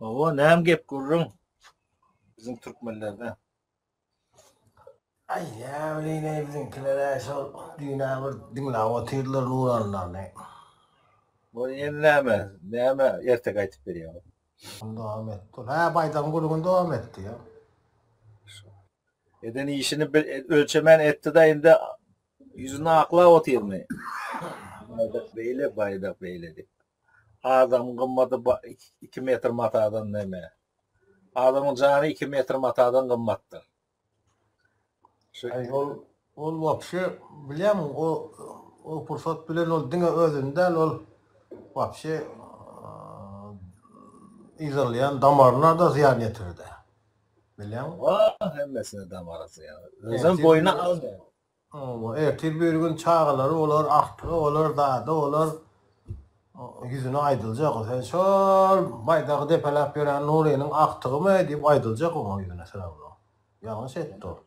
O nem gep gurrun bizim Türkmenlerden. Ay ya öyle ne bizimkilere şu dünya bir dinle o tırlar nuranlar ne. Bu neme ertek aytıp beriyor. Devam etti. Ha baydan gurgun devam etti ya. Eden işini ölçemen etti de indi yüzüne akla oturma. Baydak beyledi. Adam kımmadı 2 metre matadan neme. Adamın canı 2 metre matadan kımmattır. Ay ol vapşı bilem o fırsat bilen ol dine özünden ol vapşı izleyen damarına da ziyan getirdi. Bilem. Hemmesine damarası ya. Özün boyuna almıyor. Ama ertir bir gün çağları olur, aktığı olur, dağda olur. Yüzüne aydılacak o. Sen şol baydağı depelap gören Nuriye'nin aktığı mı deyip aydılacak o yüzüne selamla. Yanlış etti o.